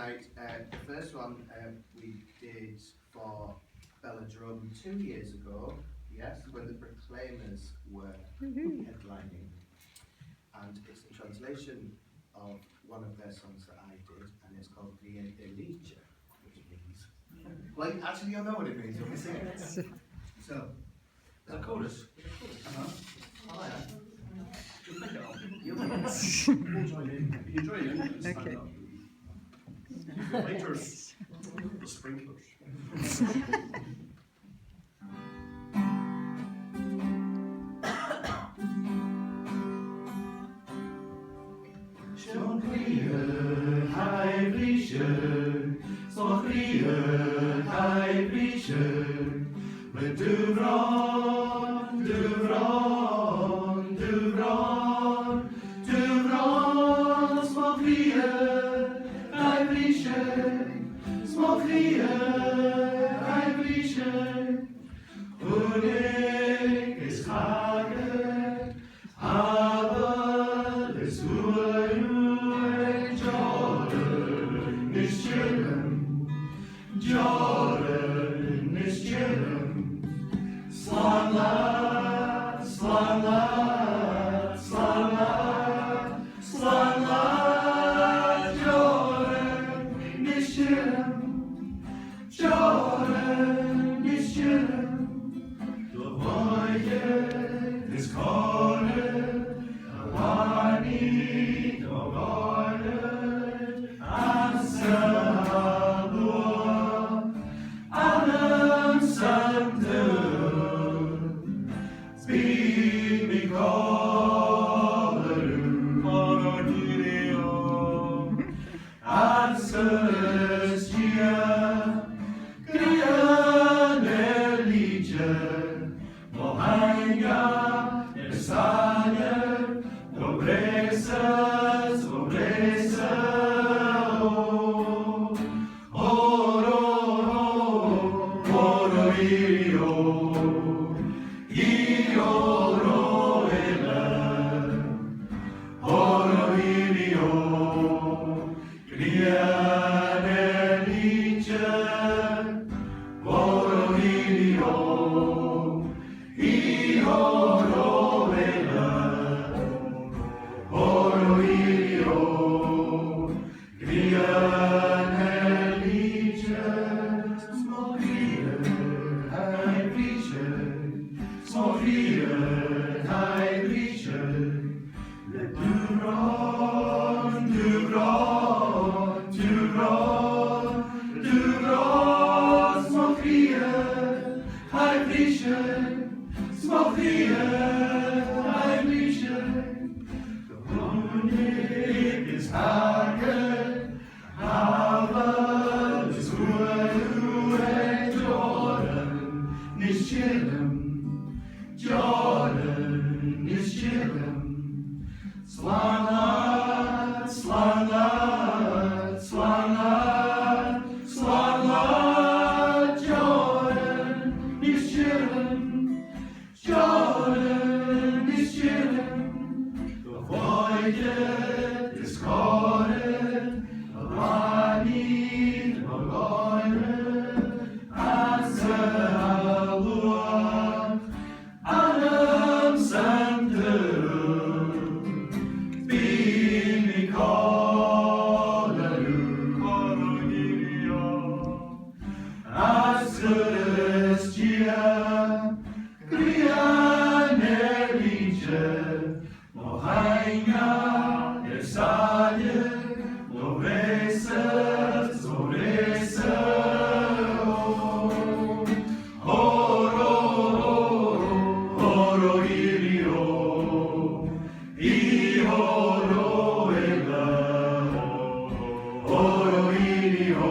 Right, the first one we did for Belladrum 2 years ago, yes, when the Proclaimers were headlining. And it's a translation of one of their songs that I did, and it's called The Elijah, which means, like, actually you'll know what it means when we sing it. So, There's a chorus. uh-huh. Oh, yeah. Just make it up. You'll We'll join in. You can join in and stand Okay. up. The waiters, the sprinklers. Schon früher heimliche, so früher heimliche, mit du vran, du vran, du vran, du vran, så früher heimliche, så früher heimliche, und ich ist Hage, aber das Jordan is chillin', Jordan is chillin'. Slumlord, slumlord, slumlord, slumlord. Jordan is chillin', Jordan is chillin'. The voyage is calling, Awani, Dogoyed, Ansalua, Anam Santum, Speed me calleru, Monogirio, Ancelestia, Grian Elijah, Mohanga, Nesanya, Nobrezas, nobreza, oro, oro, oro, irio, Grian Elijah, oro, oro, irio, Grian Elijah, small Grian, high preacher, small Grian, high preacher, let du run, small Grian, high preacher, small Grian, high preacher. Honig is Hagen, aber das Ruhe Jordan nicht chillen, Jordan nicht chillen. Slumlord, slumlord, slumlord, slumlord. Jordan nicht chillen, Jordan nicht chillen. The voyage is calling, Awani, Dogoyed, Ansalua, Anam Santum, Speed me calleru, Monogirio, Ancelestia, Grian Elijah, Mohanga, Nesanya, Nobrezas, nobreza, oro, oro, irio, oro, oro, irio.